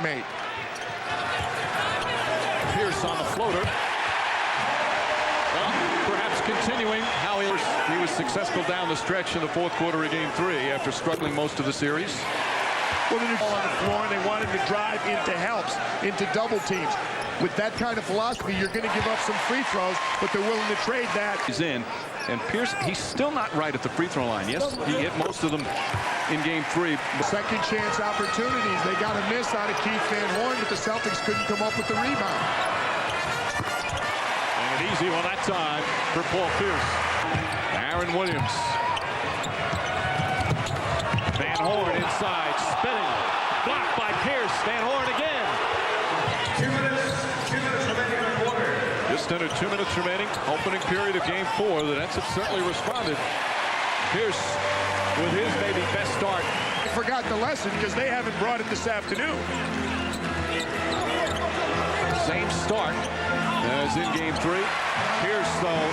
teammate. Pierce on the floater. Well, perhaps continuing how he was successful down the stretch in the fourth quarter of Game 3 after struggling most of the series. Well, they're on the floor, and they wanted to drive into helps, into double teams. With that kind of philosophy, you're going to give up some free throws, but they're willing to trade that. He's in, and Pierce, he's still not right at the free throw line. Yes, he hit most of them in Game 3. Second chance opportunities. They got a miss out of Keith Van Horn, but the Celtics couldn't come up with the rebound. And an easy one that time for Paul Pierce. Aaron Williams. Van Horn inside, spinning. Blocked by Pierce. Van Horn again. 2 minutes remaining in the quarter. Just under 2 minutes remaining. Opening period of Game 4. The Nets have certainly responded. Pierce with his maybe best start. I forgot the lesson because they haven't brought it this afternoon. Same start as in Game 3. Pierce, though,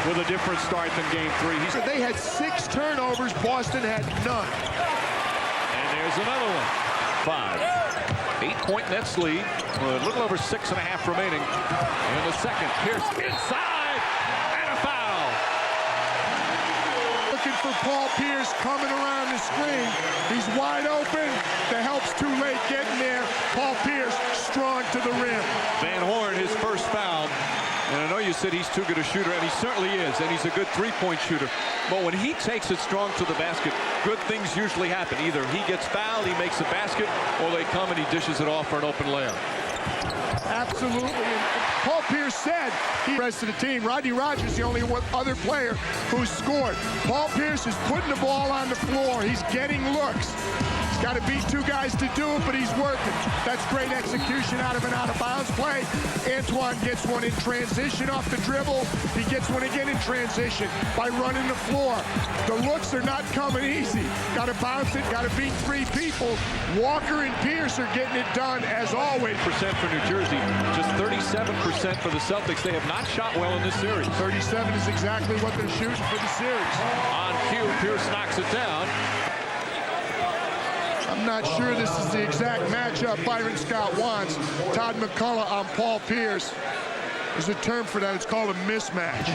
with a different start than Game 3. They had 6 turnovers. Boston had none. And there's another one. 5. 8-point Nets lead. A little over 6.5 remaining in the second. Pierce inside and a foul. Looking for Paul Pierce coming around the screen. He's wide open. The help's too late getting there. Paul Pierce strong to the rim. Van Horn, his first foul. And I know you said he's too good a shooter, and he certainly is, and he's a good three-point shooter. But when he takes it strong to the basket, good things usually happen. Either he gets fouled, he makes a basket, or they come and he dishes it off for an open layup. Absolutely. And Paul Pierce said the rest of the team. Rodney Rogers, the only other player who scored. Paul Pierce is putting the ball on the floor. He's getting looks. He's got to beat 2 guys to do it, but he's working. That's great execution out of an out-of-bounds play. Antoine gets one in transition off the dribble. He gets one again in transition by running the floor. The looks are not coming easy. Got to bounce it, got to beat 3 people. Walker and Pierce are getting it done as always. Percent for New Jersey, just 37% for the Celtics. They have not shot well in this series. 37 is exactly what they're shooting for the series. On cue, Pierce knocks it down. I'm not sure this is the exact matchup Byron Scott wants. Todd McCullough on Paul Pierce. There's a term for that. It's called a mismatch.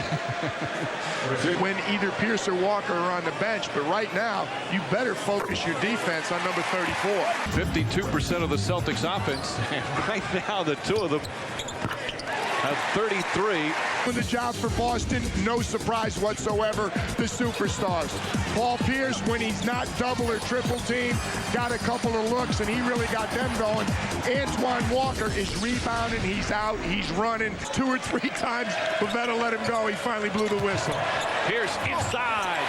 When either Pierce or Walker are on the bench. But right now, you better focus your defense on number 34. 52% of the Celtics offense. And right now, the 2 of them have 33. For the job for Boston, no surprise whatsoever, the superstars. Paul Pierce, when he's not double or triple team, got a couple of looks, and he really got them going. Antoine Walker is rebounding, he's out, he's running 2 or 3 times. Pavetta let him go, he finally blew the whistle. Pierce inside.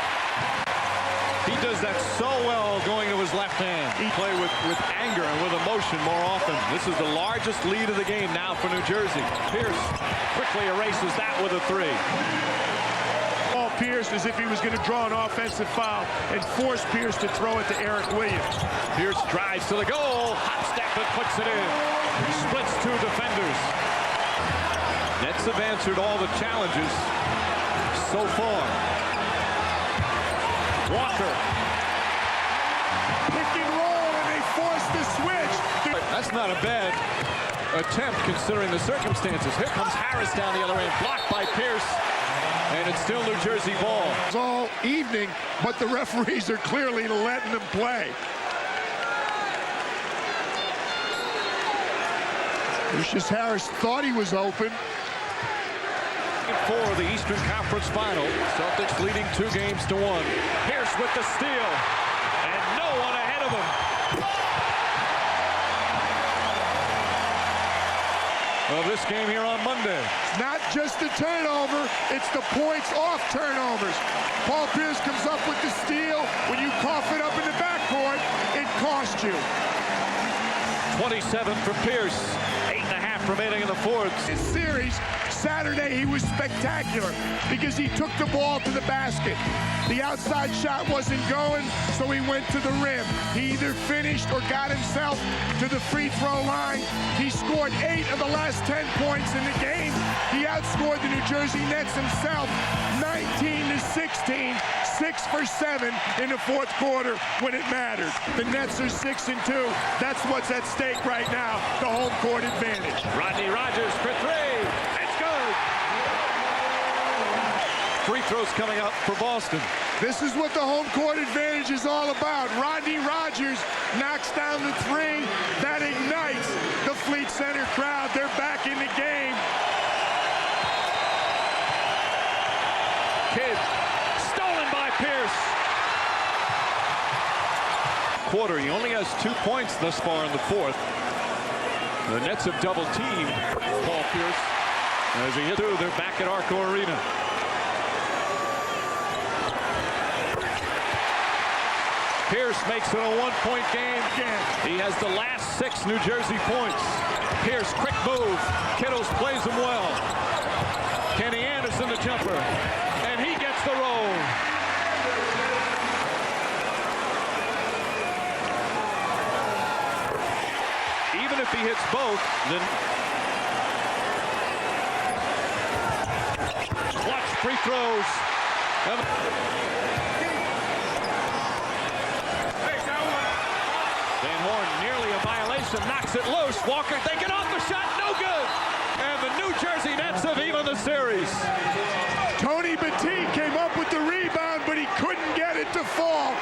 He does that so well going to his left hand. He play with anger and with emotion more often. This is the largest lead of the game now for New Jersey. Pierce quickly erases that with a 3. Paul Pierce as if he was going to draw an offensive foul and force Pierce to throw it to Eric Williams. Pierce drives to the goal. Hot step and puts it in. Splits 2 defenders. Nets have answered all the challenges so far. Walker. Pick and roll, and they force the switch. That's not a bad attempt considering the circumstances. Here comes Harris down the other end, blocked by Pierce, and it's still New Jersey ball. It's all evening, but the referees are clearly letting them play. Lucius Harris thought he was open. For the Eastern Conference Final, Celtics leading 2 games to 1. Pierce with the steal, and no one ahead of him. Well, this game here on Monday. It's not just the turnover, it's the points off turnovers. Paul Pierce comes up with the steal. When you cough it up in the backcourt, it costs you. 27 for Pierce, 8.5 remaining in the fourth. This series, Saturday, he was spectacular because he took the ball to the basket. The outside shot wasn't going, so he went to the rim. He either finished or got himself to the free throw line. He scored 8 of the last 10 points in the game. He outscored the New Jersey Nets himself 19-16, 6 for 7 in the fourth quarter when it mattered. The Nets are 6-2. That's what's at stake right now, the home court advantage. Rodney Rogers for three. It's good. Free throws coming up for Boston. This is what the home court advantage is all about. Rodney Rogers knocks down the three. That ignites the Fleet Center crowd. They're back in the game. Kidd, stolen by Pierce. Quarter, he only has 2 points thus far in the fourth. The Nets have double-teamed Paul Pierce. As he hit through, they're back at Arco Arena. Pierce makes it a one-point game. He has the last 6 New Jersey points. Pierce, quick move. Kittles plays him well. Kenny Anderson, the jumper. And he gets the roll. Even if he hits both, then clutch free throws. Van Horn, nearly a violation, knocks it loose. Walker thinking off the shot, no good. And the New Jersey Nets have even the series. Tony Batiste came up with the rebound, but he couldn't get it to fall.